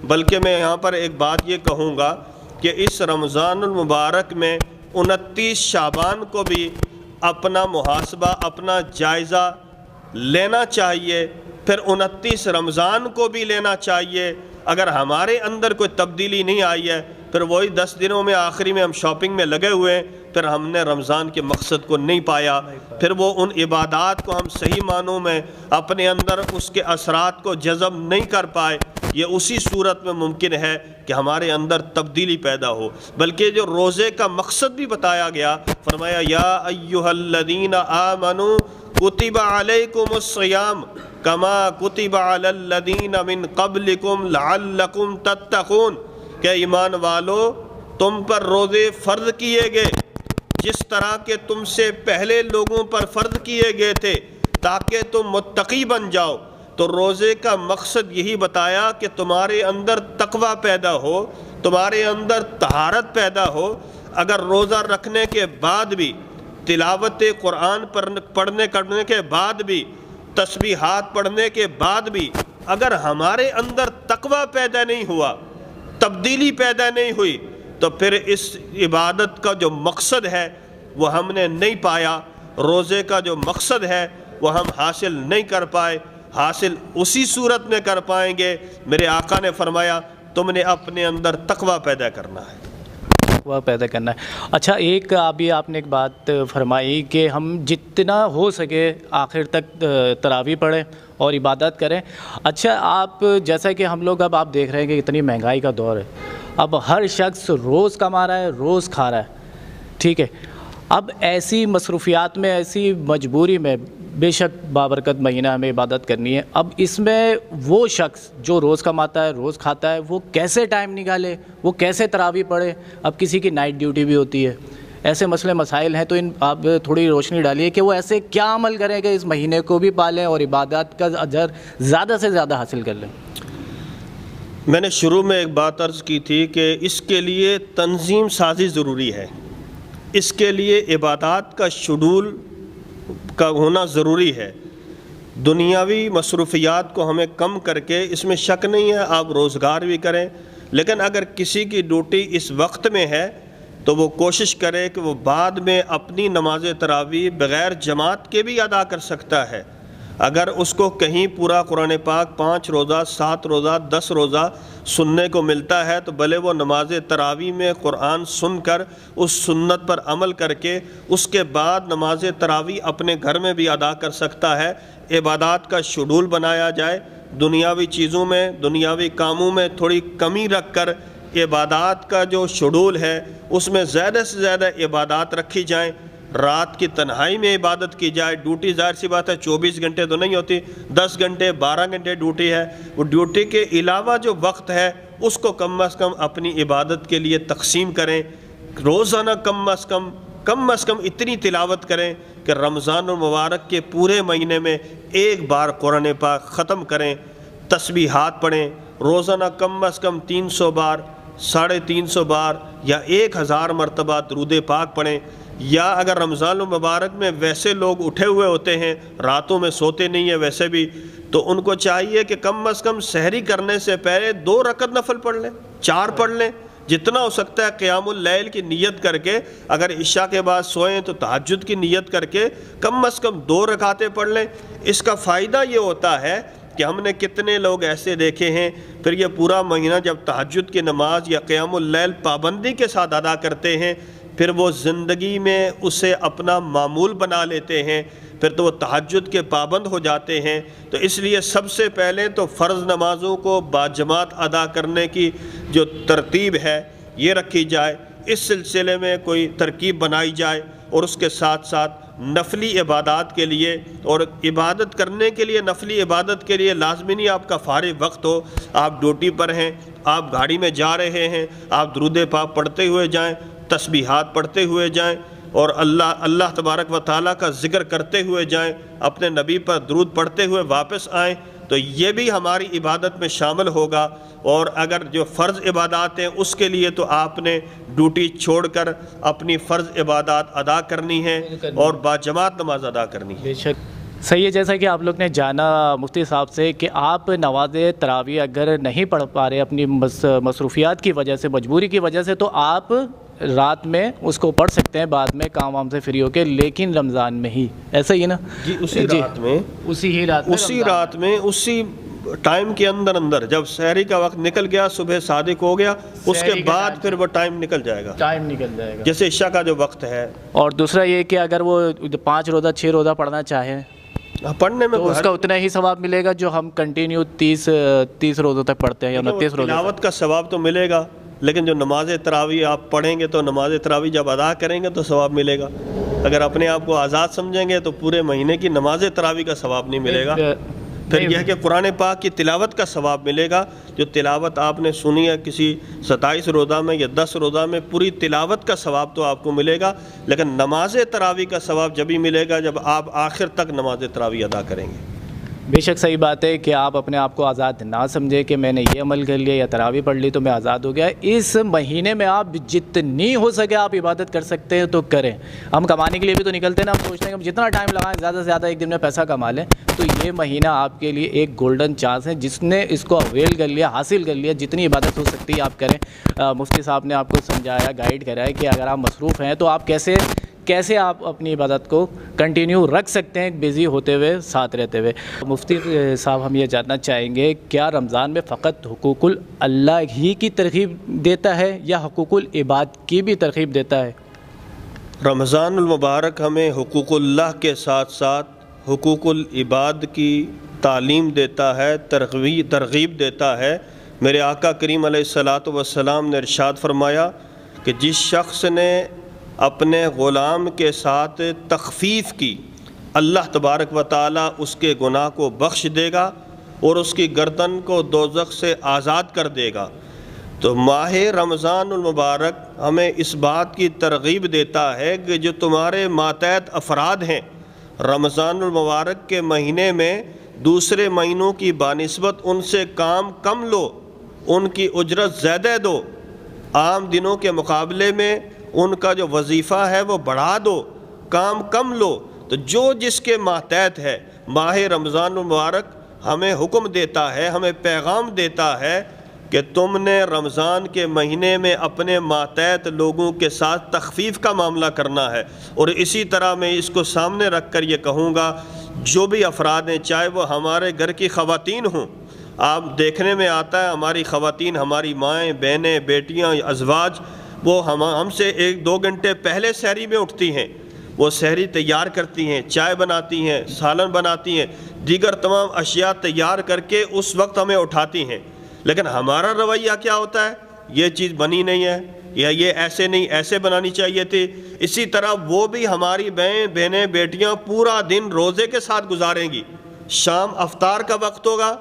بلکہ میں یہاں پر ایک بات یہ کہوں گا کہ اس رمضان المبارک میں 29 شعبان کو بھی اپنا محاسبہ، اپنا جائزہ لینا چاہیے، پھر 29 رمضان کو بھی لینا چاہیے۔ اگر ہمارے اندر کوئی تبدیلی نہیں آئی ہے، پھر وہی 10 دنوں میں آخری میں ہم شاپنگ میں لگے ہوئے ہیں، پھر ہم نے رمضان کے مقصد کو نہیں پایا، پھر وہ ان عبادات کو ہم صحیح معنوں میں اپنے اندر اس کے اثرات کو جذب نہیں کر پائے۔ یہ اسی صورت میں ممکن ہے کہ ہمارے اندر تبدیلی پیدا ہو۔ بلکہ جو روزے کا مقصد بھی بتایا گیا، فرمایا یا ایھا الذین آمنوا کتب علیکم الصیام کما کتب علی الذین من قبلکم لعلکم تتقون، کہ ایمان والو تم پر روزے فرض کیے گئے جس طرح کہ تم سے پہلے لوگوں پر فرض کیے گئے تھے تاکہ تم متقی بن جاؤ۔ تو روزے کا مقصد یہی بتایا کہ تمہارے اندر تقوی پیدا ہو، تمہارے اندر طہارت پیدا ہو۔ اگر روزہ رکھنے کے بعد بھی، تلاوت قرآن پڑھنے کرنے کے بعد بھی، تسبیحات پڑھنے کے بعد بھی اگر ہمارے اندر تقوی پیدا نہیں ہوا، تبدیلی پیدا نہیں ہوئی، تو پھر اس عبادت کا جو مقصد ہے وہ ہم نے نہیں پایا۔ روزے کا جو مقصد ہے وہ ہم حاصل نہیں کر پائے۔ حاصل اسی صورت میں کر پائیں گے، میرے آقا نے فرمایا تم نے اپنے اندر تقوی پیدا کرنا ہے، تقوی پیدا کرنا ہے۔ اچھا، ایک آپ نے ایک بات فرمائی کہ ہم جتنا ہو سکے آخر تک تراویح پڑھیں اور عبادت کریں۔ اچھا، آپ جیسا کہ ہم لوگ اب آپ دیکھ رہے ہیں کہ اتنی مہنگائی کا دور ہے، اب ہر شخص روز کما رہا ہے، روز کھا رہا ہے، ٹھیک ہے۔ اب ایسی مصروفیات میں، ایسی مجبوری میں بے شک بابرکت مہینہ ہمیں عبادت کرنی ہے۔ اب اس میں وہ شخص جو روز کماتا ہے، روز کھاتا ہے، وہ کیسے ٹائم نکالے، وہ کیسے تراویح پڑھے؟ اب کسی کی نائٹ ڈیوٹی بھی ہوتی ہے، ایسے مسئلے مسائل ہیں، تو ان آپ تھوڑی روشنی ڈالیے کہ وہ ایسے کیا عمل کریں کہ اس مہینے کو بھی پالیں اور عبادات کا اجر زیادہ سے زیادہ حاصل کر لیں؟ میں نے شروع میں ایک بات عرض کی تھی کہ اس کے لیے تنظیم سازی ضروری ہے، اس کے لیے عبادات کا شیڈول کا ہونا ضروری ہے۔ دنیاوی مصروفیات کو ہمیں کم کر کے، اس میں شک نہیں ہے آپ روزگار بھی کریں، لیکن اگر کسی کی ڈیوٹی اس وقت میں ہے تو وہ کوشش کرے کہ وہ بعد میں اپنی نماز تراویح بغیر جماعت کے بھی ادا کر سکتا ہے۔ اگر اس کو کہیں پورا قرآن پاک 5 روزہ، 7 روزہ، 10 روزہ سننے کو ملتا ہے تو بھلے وہ نماز تراویح میں قرآن سن کر اس سنت پر عمل کر کے اس کے بعد نماز تراویح اپنے گھر میں بھی ادا کر سکتا ہے۔ عبادات کا شیڈول بنایا جائے، دنیاوی چیزوں میں، دنیاوی کاموں میں تھوڑی کمی رکھ کر عبادات کا جو شیڈول ہے اس میں زیادہ سے زیادہ عبادات رکھی جائیں۔ رات کی تنہائی میں عبادت کی جائے۔ ڈیوٹی ظاہر سی بات ہے 24 گھنٹے تو نہیں ہوتی، 10 گھنٹے 12 گھنٹے ڈیوٹی ہے، وہ ڈیوٹی کے علاوہ جو وقت ہے اس کو کم از کم اپنی عبادت کے لیے تقسیم کریں۔ روزانہ کم از کم اتنی تلاوت کریں کہ رمضان المبارک کے پورے مہینے میں ایک بار قرآن پاک ختم کریں۔ تسبیحات پڑھیں، روزانہ کم از کم 300 بار، 350 بار یا 1000 مرتبہ درود پاک پڑھیں۔ یا اگر رمضان المبارک میں ویسے لوگ اٹھے ہوئے ہوتے ہیں، راتوں میں سوتے نہیں ہیں ویسے بھی، تو ان کو چاہیے کہ کم از کم سحری کرنے سے پہلے 2 رکعت نفل پڑھ لیں، 4 پڑھ لیں، جتنا ہو سکتا ہے قیام اللیل کی نیت کر کے۔ اگر عشاء کے بعد سوئیں تو تہجد کی نیت کر کے کم از کم 2 رکعتیں پڑھ لیں۔ اس کا فائدہ یہ ہوتا ہے کہ ہم نے کتنے لوگ ایسے دیکھے ہیں پھر یہ پورا مہینہ جب تہجد کی نماز یا قیام اللیل پابندی کے ساتھ ادا کرتے ہیں، پھر وہ زندگی میں اسے اپنا معمول بنا لیتے ہیں، پھر تو وہ تہجد کے پابند ہو جاتے ہیں۔ تو اس لیے سب سے پہلے تو فرض نمازوں کو باجماعت ادا کرنے کی جو ترتیب ہے یہ رکھی جائے، اس سلسلے میں کوئی ترکیب بنائی جائے، اور اس کے ساتھ ساتھ نفلی عبادات کے لیے، اور عبادت کرنے کے لیے، نفلی عبادت کے لیے لازمی نہیں آپ کا فارغ وقت ہو، آپ ڈیوٹی پر ہیں، آپ گاڑی میں جا رہے ہیں، آپ درود پاک پڑھتے ہوئے جائیں، تسبیحات پڑھتے ہوئے جائیں، اور اللہ تبارک و تعالیٰ کا ذکر کرتے ہوئے جائیں، اپنے نبی پر درود پڑھتے ہوئے واپس آئیں، تو یہ بھی ہماری عبادت میں شامل ہوگا۔ اور اگر جو فرض عبادات ہیں اس کے لیے تو آپ نے ڈیوٹی چھوڑ کر اپنی فرض عبادات ادا کرنی ہے اور باجماعت نماز ادا کرنی ہے۔ بے شک صحیح ہے۔ جیسا کہ آپ لوگ نے جانا مفتی صاحب سے کہ آپ نماز تراویح اگر نہیں پڑھ پا رہے اپنی مصروفیات کی وجہ سے، مجبوری کی وجہ سے، تو آپ رات میں اس کو پڑھ سکتے ہیں بعد میں کام وام سے فری ہو کے، لیکن رمضان میں ہی، ایسا ہی نا جی اسی رات میں اسی ٹائم کے اندر جب سحری کا وقت نکل گیا، صبح صادق ہو گیا، اس کے بعد پھر وہ ٹائم نکل جائے گا، جیسے عشاء کا جو وقت ہے۔ اور دوسرا یہ کہ اگر وہ 5 روزہ 6 روزہ پڑھنا چاہیں پڑھنے میں تو اس کا اتنا ہی ثواب ملے گا جو ہم کنٹینیو 30 روزوں تک پڑھتے ہیں یا 29 روزوں۔ تلاوت کا ثواب تو ملے گا، لیکن جو نماز تراویح آپ پڑھیں گے تو نماز تراویح جب ادا کریں گے تو ثواب ملے گا۔ اگر اپنے آپ کو آزاد سمجھیں گے تو پورے مہینے کی نماز تراویح کا ثواب نہیں ملے گا۔ پھر یہ ہے کہ قرآن پاک کی تلاوت کا ثواب ملے گا، جو تلاوت آپ نے سنی ہے کسی 27 روزہ میں یا 10 روزہ میں، پوری تلاوت کا ثواب تو آپ کو ملے گا، لیکن نماز تراویح کا ثواب جب ہی ملے گا جب آپ آخر تک نماز تراویح ادا کریں گے۔ بے شک صحیح بات ہے کہ آپ اپنے آپ کو آزاد نہ سمجھیں کہ میں نے یہ عمل کر لیا یا تراویح پڑھ لی تو میں آزاد ہو گیا۔ اس مہینے میں آپ جتنی ہو سکے آپ عبادت کر سکتے ہیں تو کریں۔ ہم کمانے کے لیے بھی تو نکلتے ہیں نا، ہم سوچتے ہیں کہ ہم جتنا ٹائم لگائیں زیادہ سے زیادہ ایک دن میں پیسہ کما لیں، تو یہ مہینہ آپ کے لیے ایک گولڈن چانس ہے۔ جس نے اس کو اویل کر لیا، حاصل کر لیا، جتنی عبادت ہو سکتی ہے آپ کریں۔ مفتی صاحب نے آپ کو سمجھایا، گائیڈ کرا ہے کہ اگر آپ مصروف ہیں تو آپ کیسے آپ اپنی عبادت کو کنٹینیو رکھ سکتے ہیں بزی ہوتے ہوئے، ساتھ رہتے ہوئے۔ مفتی صاحب ہم یہ جاننا چاہیں گے، کیا رمضان میں فقط حقوق اللہ ہی کی ترغیب دیتا ہے یا حقوق العباد کی بھی ترغیب دیتا ہے؟ رمضان المبارک ہمیں حقوق اللہ کے ساتھ ساتھ حقوق العباد کی تعلیم دیتا ہے، ترغیب دیتا ہے۔ میرے آقا کریم علیہ الصلاۃ والسلام نے ارشاد فرمایا کہ جس شخص نے اپنے غلام کے ساتھ تخفیف کی، اللہ تبارک و تعالیٰ اس کے گناہ کو بخش دے گا اور اس کی گردن کو دوزخ سے آزاد کر دے گا۔ تو ماہ رمضان المبارک ہمیں اس بات کی ترغیب دیتا ہے کہ جو تمہارے ماتحت افراد ہیں، رمضان المبارک کے مہینے میں دوسرے مہینوں کی بانسبت ان سے کام کم لو، ان کی اجرت زیادہ دو، عام دنوں کے مقابلے میں ان کا جو وظیفہ ہے وہ بڑھا دو، کام کم لو۔ تو جو جس کے ماتحت ہے، ماہ رمضان المبارک ہمیں حکم دیتا ہے، ہمیں پیغام دیتا ہے کہ تم نے رمضان کے مہینے میں اپنے ماتحت لوگوں کے ساتھ تخفیف کا معاملہ کرنا ہے۔ اور اسی طرح میں اس کو سامنے رکھ کر یہ کہوں گا، جو بھی افراد ہیں، چاہے وہ ہمارے گھر کی خواتین ہوں، آپ دیکھنے میں آتا ہے ہماری خواتین، ہماری مائیں، بہنیں، بیٹیاں، ازواج، وہ ہم سے 1-2 گھنٹے پہلے سحری میں اٹھتی ہیں، وہ سحری تیار کرتی ہیں، چائے بناتی ہیں، سالن بناتی ہیں، دیگر تمام اشیاء تیار کر کے اس وقت ہمیں اٹھاتی ہیں۔ لیکن ہمارا رویہ کیا ہوتا ہے؟ یہ چیز بنی نہیں ہے، یا یہ ایسے نہیں، ایسے بنانی چاہیے تھی۔ اسی طرح وہ بھی ہماری بہنیں، بیٹیاں پورا دن روزے کے ساتھ گزاریں گی، شام افطار کا وقت ہوگا،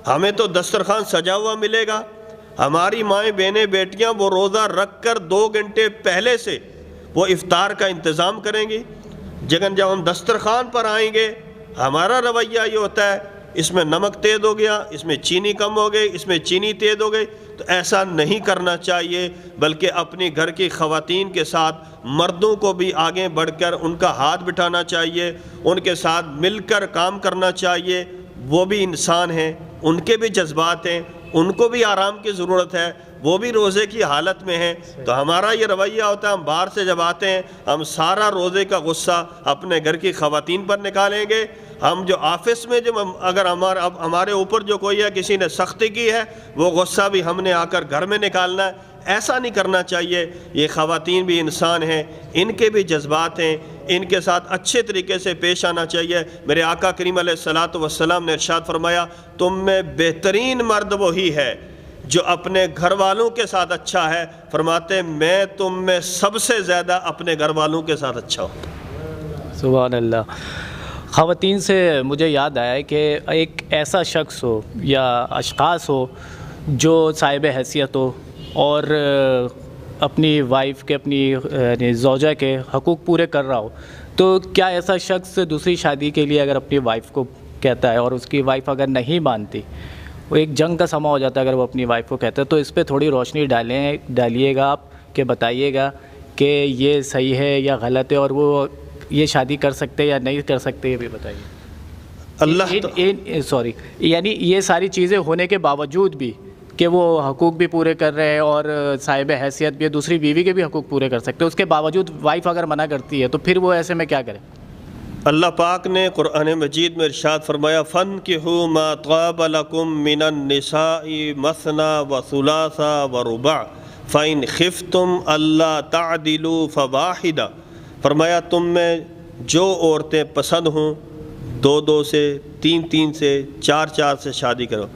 ہمیں تو دسترخوان سجا ہوا ملے گا، ہماری مائیں، بہنیں، بیٹیاں وہ روزہ رکھ کر 2 گھنٹے پہلے سے وہ افطار کا انتظام کریں گی۔ جب ہم دسترخوان پر آئیں گے، ہمارا رویہ یہ ہوتا ہے اس میں نمک تیز ہو گیا، اس میں چینی کم ہو گئی، اس میں چینی تیز ہو گئی۔ تو ایسا نہیں کرنا چاہیے، بلکہ اپنی گھر کی خواتین کے ساتھ مردوں کو بھی آگے بڑھ کر ان کا ہاتھ بٹھانا چاہیے، ان کے ساتھ مل کر کام کرنا چاہیے۔ وہ بھی انسان ہیں، ان کے بھی جذبات ہیں، ان کو بھی آرام کی ضرورت ہے، وہ بھی روزے کی حالت میں ہیں۔ تو ہمارا یہ رویہ ہوتا ہے، ہم باہر سے جب آتے ہیں ہم سارا روزے کا غصہ اپنے گھر کی خواتین پر نکالیں گے۔ ہم جو آفس میں جب اگر ہمارے اوپر جو کوئی ہے، کسی نے سختی کی ہے، وہ غصہ بھی ہم نے آ کر گھر میں نکالنا ہے۔ ایسا نہیں کرنا چاہیے۔ یہ خواتین بھی انسان ہیں، ان کے بھی جذبات ہیں، ان کے ساتھ اچھے طریقے سے پیش آنا چاہیے۔ میرے آقا کریم علیہ الصلوۃ والسلام نے ارشاد فرمایا تم میں بہترین مرد وہی ہے جو اپنے گھر والوں کے ساتھ اچھا ہے، فرماتے میں تم میں سب سے زیادہ اپنے گھر والوں کے ساتھ اچھا ہوں۔ سبحان اللہ۔ خواتین سے مجھے یاد آیا کہ ایک ایسا شخص ہو یا اشخاص ہو جو صاحب حیثیت ہو اور اپنی وائف کے اپنی زوجہ کے حقوق پورے کر رہا ہو، تو کیا ایسا شخص دوسری شادی کے لیے اگر اپنی وائف کو کہتا ہے اور اس کی وائف اگر نہیں مانتی، وہ ایک جنگ کا سما ہو جاتا ہے اگر وہ اپنی وائف کو کہتا ہے، تو اس پہ تھوڑی روشنی ڈالیے گا آپ کہ بتائیے گا کہ یہ صحیح ہے یا غلط ہے، اور وہ یہ شادی کر سکتے یا نہیں کر سکتے، یہ بھی بتائیے۔ یعنی یہ ساری چیزیں ہونے کے باوجود بھی کہ وہ حقوق بھی پورے کر رہے ہیں اور صاحب حیثیت بھی، دوسری بیوی کے بھی حقوق پورے کر سکتے ہیں، اس کے باوجود وائف اگر منع کرتی ہے تو پھر وہ ایسے میں کیا کرے؟ اللہ پاک نے قرآن مجید میں ارشاد فرمایا فَانْكِحُوا مَا طَابَ لَكُم مِّنَ النِّسَاءِ مَثْنَىٰ وَثُلَاثَ وَرُبَاعَ فَإِنْ خِفْتُمْ أَلَّا تَعْدِلُوا فَوَاحِدَةً، فرمایا تم میں جو عورتیں پسند ہوں 2 سے 3 سے 4 سے شادی کرو۔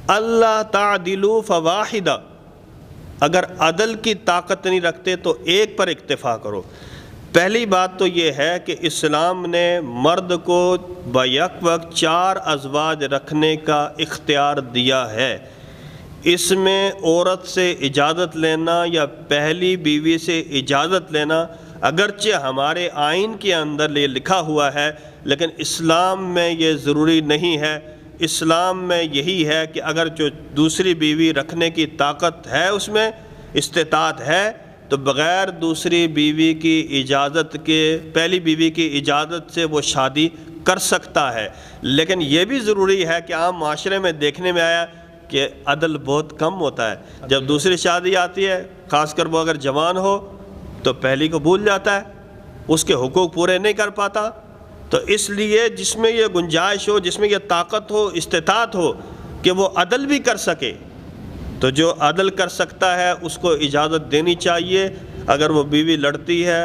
اللہ تعدلوا فواحدہ، اگر عدل کی طاقت نہیں رکھتے تو ایک پر اکتفا کرو۔ پہلی بات تو یہ ہے کہ اسلام نے مرد کو بیک وقت 4 ازواج رکھنے کا اختیار دیا ہے۔ اس میں عورت سے اجازت لینا یا پہلی بیوی سے اجازت لینا اگرچہ ہمارے آئین کے اندر یہ لکھا ہوا ہے، لیکن اسلام میں یہ ضروری نہیں ہے۔ اسلام میں یہی ہے کہ اگر جو دوسری بیوی رکھنے کی طاقت ہے، اس میں استطاعت ہے، تو بغیر دوسری بیوی کی اجازت کے، پہلی بیوی کی اجازت سے وہ شادی کر سکتا ہے۔ لیکن یہ بھی ضروری ہے کہ عام معاشرے میں دیکھنے میں آیا کہ عدل بہت کم ہوتا ہے۔ جب دوسری شادی آتی ہے، خاص کر وہ اگر جوان ہو تو پہلی کو بھول جاتا ہے، اس کے حقوق پورے نہیں کر پاتا۔ تو اس لیے جس میں یہ گنجائش ہو، جس میں یہ طاقت ہو، استطاعت ہو کہ وہ عدل بھی کر سکے، تو جو عدل کر سکتا ہے اس کو اجازت دینی چاہیے۔ اگر وہ بیوی لڑتی ہے،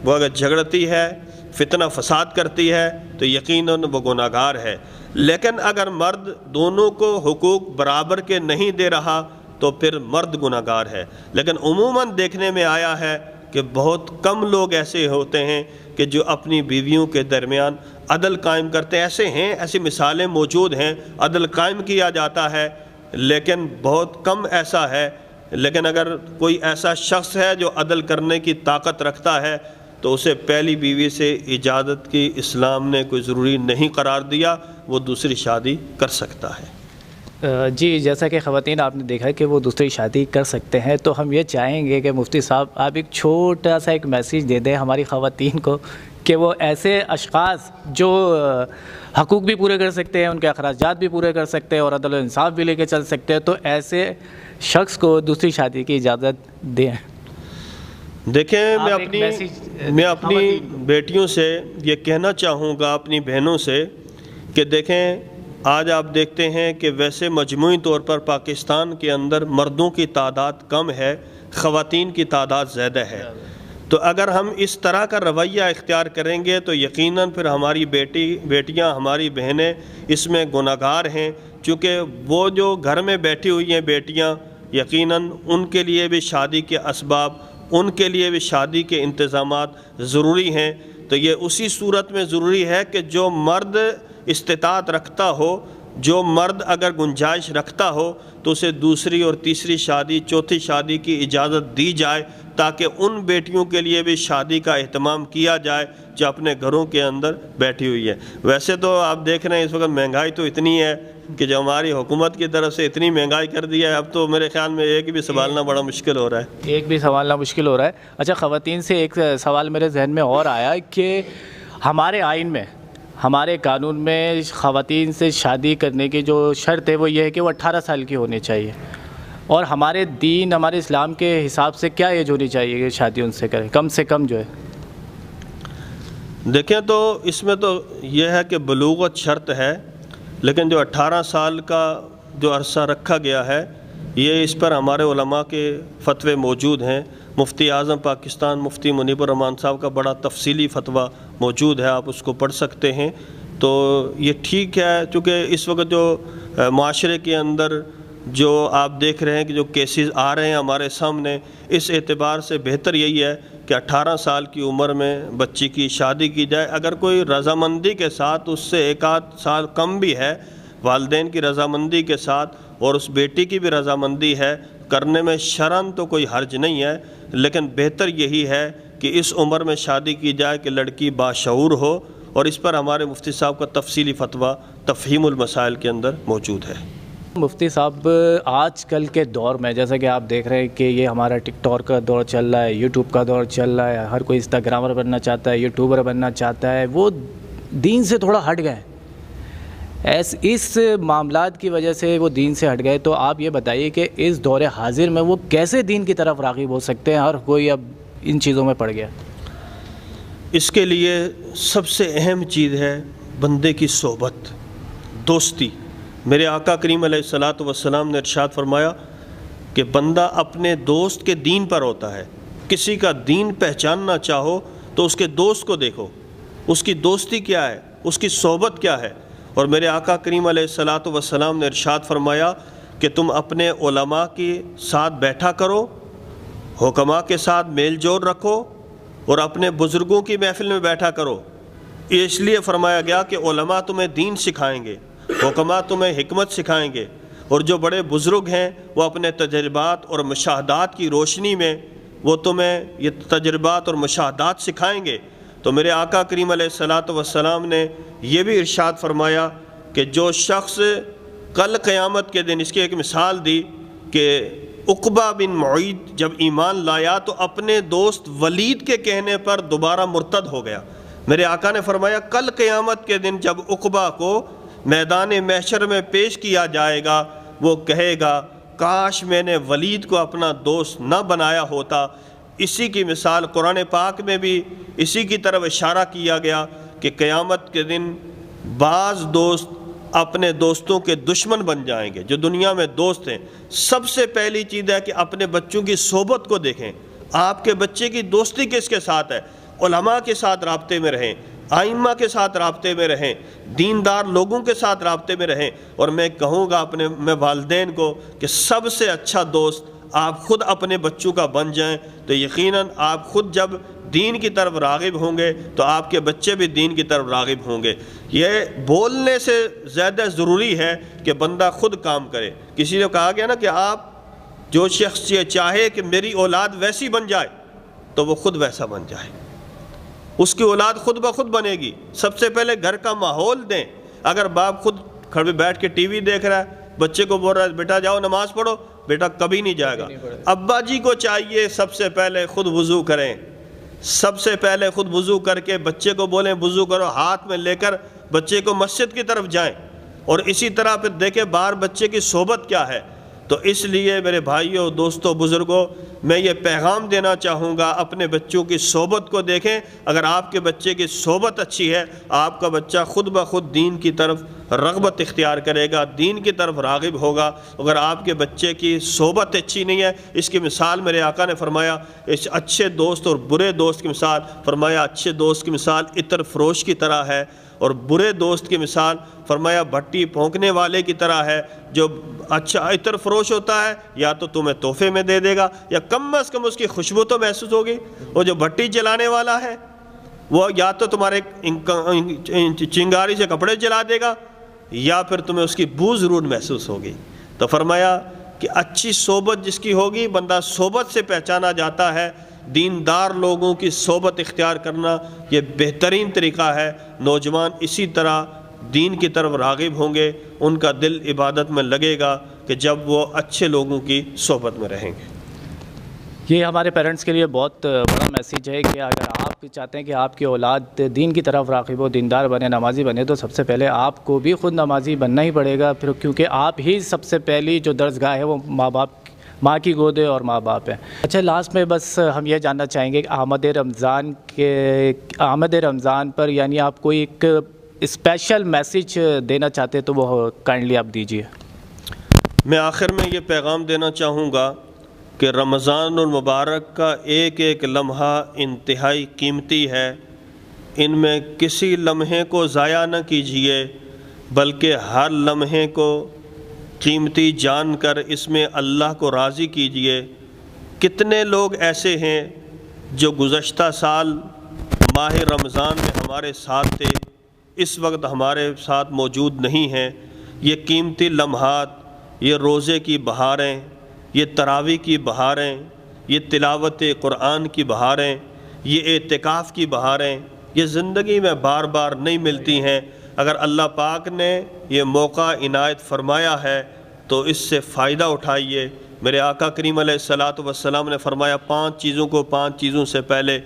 وہ اگر جھگڑتی ہے، فتنہ فساد کرتی ہے، تو یقیناً وہ گناہگار ہے۔ لیکن اگر مرد دونوں کو حقوق برابر کے نہیں دے رہا تو پھر مرد گناہگار ہے۔ لیکن عموماً دیکھنے میں آیا ہے کہ بہت کم لوگ ایسے ہوتے ہیں کہ جو اپنی بیویوں کے درمیان عدل قائم کرتے ہیں۔ ایسے ہیں، ایسی مثالیں موجود ہیں، عدل قائم کیا جاتا ہے، لیکن بہت کم ایسا ہے۔ لیکن اگر کوئی ایسا شخص ہے جو عدل کرنے کی طاقت رکھتا ہے تو اسے پہلی بیوی سے اجازت کی اسلام نے کوئی ضروری نہیں قرار دیا، وہ دوسری شادی کر سکتا ہے۔ جی، جیسا کہ خواتین آپ نے دیکھا کہ وہ دوسری شادی کر سکتے ہیں، تو ہم یہ چاہیں گے کہ مفتی صاحب آپ ایک چھوٹا سا ایک میسیج دے دیں ہماری خواتین کو کہ وہ ایسے اشخاص جو حقوق بھی پورے کر سکتے ہیں، ان کے اخراجات بھی پورے کر سکتے ہیں اور عدل و انصاف بھی لے کے چل سکتے ہیں، تو ایسے شخص کو دوسری شادی کی اجازت دیں۔ دیکھیں، میں اپنی بیٹیوں سے یہ کہنا چاہوں گا، اپنی بہنوں سے، کہ دیکھیں آج آپ دیکھتے ہیں کہ ویسے مجموعی طور پر پاکستان کے اندر مردوں کی تعداد کم ہے، خواتین کی تعداد زیادہ ہے۔ تو اگر ہم اس طرح کا رویہ اختیار کریں گے تو یقیناً پھر ہماری بیٹیاں، ہماری بہنیں اس میں گناہگار ہیں، چونکہ وہ جو گھر میں بیٹھی ہوئی ہیں بیٹیاں، یقیناً ان کے لیے بھی شادی کے اسباب، ان کے لیے بھی شادی کے انتظامات ضروری ہیں۔ تو یہ اسی صورت میں ضروری ہے کہ جو مرد استطاعت رکھتا ہو، جو مرد اگر گنجائش رکھتا ہو، تو اسے دوسری اور تیسری شادی، چوتھی شادی کی اجازت دی جائے، تاکہ ان بیٹیوں کے لیے بھی شادی کا اہتمام کیا جائے جو اپنے گھروں کے اندر بیٹھی ہوئی ہے۔ ویسے تو آپ دیکھ رہے ہیں اس وقت مہنگائی تو اتنی ہے کہ جو ہماری حکومت کی طرف سے اتنی مہنگائی کر دی ہے، اب تو میرے خیال میں ایک بھی سنبھالنا بڑا مشکل ہو رہا ہے۔ ایک بھی سنبھالنا مشکل ہو رہا ہے۔ اچھا، خواتین سے ایک سوال میرے ذہن میں اور آیا کہ ہمارے آئین میں، ہمارے قانون میں خواتین سے شادی کرنے کی جو شرط ہے وہ یہ ہے کہ وہ 18 سال کی ہونی چاہیے، اور ہمارے دین، ہمارے اسلام کے حساب سے کیا ایج ہونی چاہیے کہ شادی ان سے کریں، کم سے کم جو ہے؟ دیکھیں تو اس میں تو یہ ہے کہ بلوغت شرط ہے، لیکن جو 18 سال کا جو عرصہ رکھا گیا ہے، یہ اس پر ہمارے علماء کے فتوے موجود ہیں۔ مفتی اعظم پاکستان مفتی منیب الرحمان صاحب کا بڑا تفصیلی فتویٰ موجود ہے، آپ اس کو پڑھ سکتے ہیں۔ تو یہ ٹھیک ہے، چونکہ اس وقت جو معاشرے کے اندر جو آپ دیکھ رہے ہیں کہ جو کیسز آ رہے ہیں ہمارے سامنے، اس اعتبار سے بہتر یہی ہے کہ 18 سال کی عمر میں بچی کی شادی کی جائے۔ اگر کوئی رضامندی کے ساتھ، اس سے ایک آدھ سال کم بھی ہے، والدین کی رضامندی کے ساتھ اور اس بیٹی کی بھی رضامندی ہے، کرنے میں شرعاً تو کوئی حرج نہیں ہے، لیکن بہتر یہی ہے کہ اس عمر میں شادی کی جائے کہ لڑکی باشعور ہو، اور اس پر ہمارے مفتی صاحب کا تفصیلی فتویٰ تفہیم المسائل کے اندر موجود ہے۔ مفتی صاحب، آج کل کے دور میں جیسا کہ آپ دیکھ رہے ہیں کہ یہ ہمارا ٹک ٹاک کا دور چل رہا ہے، یوٹیوب کا دور چل رہا ہے، ہر کوئی انسٹاگرامر بننا چاہتا ہے، یوٹیوبر بننا چاہتا ہے، وہ دین سے تھوڑا ہٹ گئے۔ اس معاملات کی وجہ سے وہ دین سے ہٹ گئے، تو آپ یہ بتائیے کہ اس دور حاضر میں وہ کیسے دین کی طرف راغب ہو سکتے ہیں؟ ہر کوئی اب ان چیزوں میں پڑ گیا۔ اس کے لیے سب سے اہم چیز ہے بندے کی صحبت، دوستی۔ میرے آقا کریم علیہ الصلاۃ والسلام نے ارشاد فرمایا کہ بندہ اپنے دوست کے دین پر ہوتا ہے۔ کسی کا دین پہچاننا چاہو تو اس کے دوست کو دیکھو، اس کی دوستی کیا ہے، اس کی صحبت کیا ہے۔ اور میرے آقا کریم علیہ الصلاۃ والسلام نے ارشاد فرمایا کہ تم اپنے علماء کے ساتھ بیٹھا کرو، حکماء کے ساتھ میل جول رکھو، اور اپنے بزرگوں کی محفل میں بیٹھا کرو۔ یہ اس لیے فرمایا گیا کہ علماء تمہیں دین سکھائیں گے، حکماء تمہیں حکمت سکھائیں گے، اور جو بڑے بزرگ ہیں وہ اپنے تجربات اور مشاہدات کی روشنی میں وہ تمہیں یہ تجربات اور مشاہدات سکھائیں گے۔ تو میرے آقا کریم علیہ الصلاۃ والسلام نے یہ بھی ارشاد فرمایا کہ جو شخص کل قیامت کے دن، اس کی ایک مثال دی کہ عقبہ بن معید جب ایمان لایا تو اپنے دوست ولید کے کہنے پر دوبارہ مرتد ہو گیا۔ میرے آقا نے فرمایا کل قیامت کے دن جب عقبہ کو میدان محشر میں پیش کیا جائے گا، وہ کہے گا کاش میں نے ولید کو اپنا دوست نہ بنایا ہوتا۔ اسی کی مثال قرآن پاک میں بھی اسی کی طرف اشارہ کیا گیا کہ قیامت کے دن بعض دوست اپنے دوستوں کے دشمن بن جائیں گے۔ جو دنیا میں دوست ہیں، سب سے پہلی چیز ہے کہ اپنے بچوں کی صحبت کو دیکھیں۔ آپ کے بچے کی دوستی کس کے ساتھ ہے؟ علماء کے ساتھ رابطے میں رہیں، ائمہ کے ساتھ رابطے میں رہیں، دیندار لوگوں کے ساتھ رابطے میں رہیں۔ اور میں کہوں گا میں والدین کو کہ سب سے اچھا دوست آپ خود اپنے بچوں کا بن جائیں، تو یقیناً آپ خود جب دین کی طرف راغب ہوں گے تو آپ کے بچے بھی دین کی طرف راغب ہوں گے۔ یہ بولنے سے زیادہ ضروری ہے کہ بندہ خود کام کرے۔ کسی نے کہا گیا نا کہ آپ جو شخص یہ چاہے کہ میری اولاد ویسی بن جائے تو وہ خود ویسا بن جائے، اس کی اولاد خود بخود بنے گی۔ سب سے پہلے گھر کا ماحول دیں۔ اگر باپ خود کھڑے بیٹھ کے ٹی وی دیکھ رہا ہے، بچے کو بول رہا ہے بیٹا جاؤ نماز پڑھو، بیٹا کبھی نہیں جائے گا۔ ابا جی کو چاہیے سب سے پہلے خود وضو کریں، سب سے پہلے خود وضو کر کے بچے کو بولیں وضو کرو، ہاتھ میں لے کر بچے کو مسجد کی طرف جائیں، اور اسی طرح پھر دیکھیں باہر بچے کی صحبت کیا ہے۔ تو اس لیے میرے بھائیوں، دوستوں، بزرگوں، میں یہ پیغام دینا چاہوں گا اپنے بچوں کی صحبت کو دیکھیں۔ اگر آپ کے بچے کی صحبت اچھی ہے، آپ کا بچہ خود بخود دین کی طرف رغبت اختیار کرے گا، دین کی طرف راغب ہوگا۔ اگر آپ کے بچے کی صحبت اچھی نہیں ہے، اس کی مثال میرے آقا نے فرمایا، اس اچھے دوست اور برے دوست کی مثال فرمایا، اچھے دوست کی مثال عطر فروش کی طرح ہے، اور برے دوست کی مثال فرمایا بھٹی پھونکنے والے کی طرح ہے۔ جو اچھا عطر فروش ہوتا ہے یا تو تمہیں تحفے میں دے دے گا یا کم از کم اس کی خوشبو تو محسوس ہوگی، اور جو بھٹی جلانے والا ہے وہ یا تو تمہارے چنگاری سے کپڑے جلا دے گا یا پھر تمہیں اس کی بو ضرور محسوس ہوگی۔ تو فرمایا کہ اچھی صحبت جس کی ہوگی، بندہ صحبت سے پہچانا جاتا ہے۔ دیندار لوگوں کی صحبت اختیار کرنا یہ بہترین طریقہ ہے۔ نوجوان اسی طرح دین کی طرف راغب ہوں گے، ان کا دل عبادت میں لگے گا کہ جب وہ اچھے لوگوں کی صحبت میں رہیں گے۔ یہ ہمارے پیرنٹس کے لیے بہت بڑا میسیج ہے کہ اگر آپ چاہتے ہیں کہ آپ کی اولاد دین کی طرف راغب ہو، دیندار بنے، نمازی بنے، تو سب سے پہلے آپ کو بھی خود نمازی بننا ہی پڑے گا، پھر کیونکہ آپ ہی سب سے پہلی جو درسگاہ ہے وہ ماں کی گود ہے اور ماں باپ ہے۔ اچھا، لاسٹ میں بس ہم یہ جاننا چاہیں گے کہ آمد رمضان پر یعنی آپ کو ایک اسپیشل میسیج دینا چاہتے تو وہ کائنڈلی آپ دیجیے۔ میں آخر میں یہ پیغام دینا چاہوں گا کہ رمضان المبارک کا ایک ایک لمحہ انتہائی قیمتی ہے، ان میں کسی لمحے کو ضائع نہ کیجیے، بلکہ ہر لمحے کو قیمتی جان کر اس میں اللہ کو راضی کیجیے۔ کتنے لوگ ایسے ہیں جو گزشتہ سال ماہ رمضان میں ہمارے ساتھ تھے، اس وقت ہمارے ساتھ موجود نہیں ہیں۔ یہ قیمتی لمحات، یہ روزے کی بہاریں، یہ تراویح کی بہاریں، یہ تلاوت قرآن کی بہاریں، یہ اعتکاف کی بہاریں، یہ زندگی میں بار بار نہیں ملتی ہیں۔ اگر اللہ پاک نے یہ موقع عنایت فرمایا ہے تو اس سے فائدہ اٹھائیے۔ میرے آقا کریم علیہ الصلاۃ والسلام نے فرمایا 5 چیزوں کو 5 چیزوں سے پہلے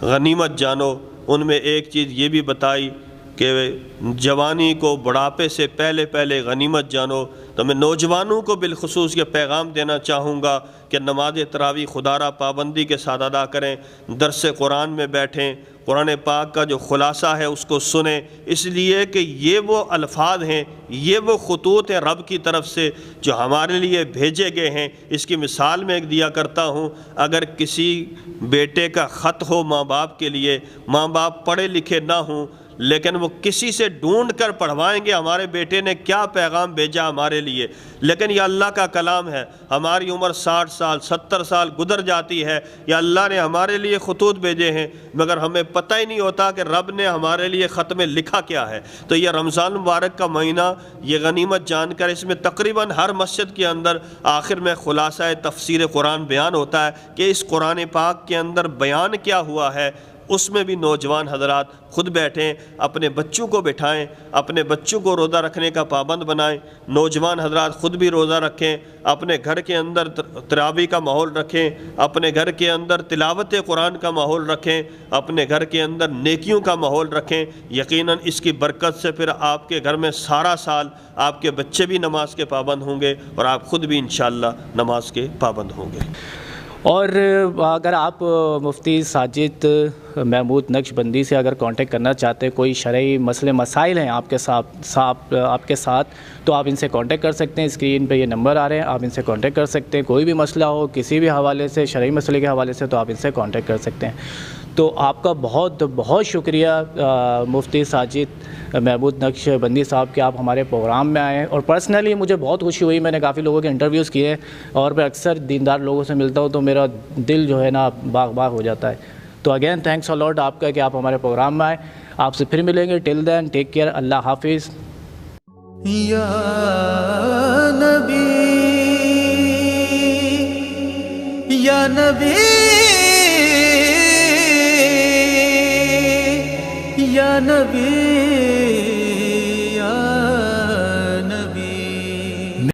غنیمت جانو۔ ان میں ایک چیز یہ بھی بتائی کہ جوانی کو بڑھاپے سے پہلے پہلے غنیمت جانو۔ تو میں نوجوانوں کو بالخصوص یہ پیغام دینا چاہوں گا کہ نماز تراویح خدا را پابندی کے ساتھ ادا کریں، درس قرآن میں بیٹھیں، قرآن پاک کا جو خلاصہ ہے اس کو سنیں، اس لیے کہ یہ وہ الفاظ ہیں، یہ وہ خطوط ہیں رب کی طرف سے جو ہمارے لیے بھیجے گئے ہیں۔ اس کی مثال میں ایک دیا کرتا ہوں، اگر کسی بیٹے کا خط ہو ماں باپ کے لیے، ماں باپ پڑھے لکھے نہ ہوں لیکن وہ کسی سے ڈھونڈ کر پڑھوائیں گے ہمارے بیٹے نے کیا پیغام بھیجا ہمارے لیے، لیکن یہ اللہ کا کلام ہے۔ ہماری عمر 60 سال 70 سال گزر جاتی ہے، یا اللہ نے ہمارے لیے خطوط بھیجے ہیں مگر ہمیں پتہ ہی نہیں ہوتا کہ رب نے ہمارے لیے خط میں لکھا کیا ہے۔ تو یہ رمضان مبارک کا مہینہ، یہ غنیمت جان کر اس میں تقریباً ہر مسجد کے اندر آخر میں خلاصہ تفسیر قرآن بیان ہوتا ہے کہ اس قرآن پاک کے اندر بیان کیا ہوا ہے۔ اس میں بھی نوجوان حضرات خود بیٹھیں، اپنے بچوں کو بٹھائیں، اپنے بچوں کو روزہ رکھنے کا پابند بنائیں۔ نوجوان حضرات خود بھی روزہ رکھیں، اپنے گھر کے اندر تراویح کا ماحول رکھیں، اپنے گھر کے اندر تلاوت قرآن کا ماحول رکھیں، اپنے گھر کے اندر نیکیوں کا ماحول رکھیں۔ یقیناً اس کی برکت سے پھر آپ کے گھر میں سارا سال آپ کے بچے بھی نماز کے پابند ہوں گے اور آپ خود بھی انشاءاللہ نماز کے پابند ہوں گے۔ اور اگر آپ مفتی ساجد محمود نقشبندی سے اگر کانٹیکٹ کرنا چاہتے ہیں، کوئی شرعی مسئلے مسائل ہیں آپ کے ساتھ تو آپ ان سے کانٹیکٹ کر سکتے ہیں۔ اسکرین پہ یہ نمبر آ رہے ہیں، آپ ان سے کانٹیکٹ کر سکتے ہیں۔ کوئی بھی مسئلہ ہو کسی بھی حوالے سے، شرعی مسئلے کے حوالے سے، تو آپ ان سے کانٹیکٹ کر سکتے ہیں۔ تو آپ کا بہت بہت شکریہ مفتی ساجد محمود نقشبندی صاحب کہ آپ ہمارے پروگرام میں آئے ہیں، اور پرسنلی مجھے بہت خوشی ہوئی۔ میں نے کافی لوگوں کے انٹرویوز کیے اور میں اکثر دیندار لوگوں سے ملتا ہوں تو میرا دل جو ہے نا باغ باغ ہو جاتا ہے۔ تو اگین تھینکس اے لاٹ آپ کا کہ آپ ہمارے پروگرام میں آئے۔ آپ سے پھر ملیں گے، ٹل دین ٹیک کیئر، اللہ حافظ۔ یا نبی یا نبی یا نبی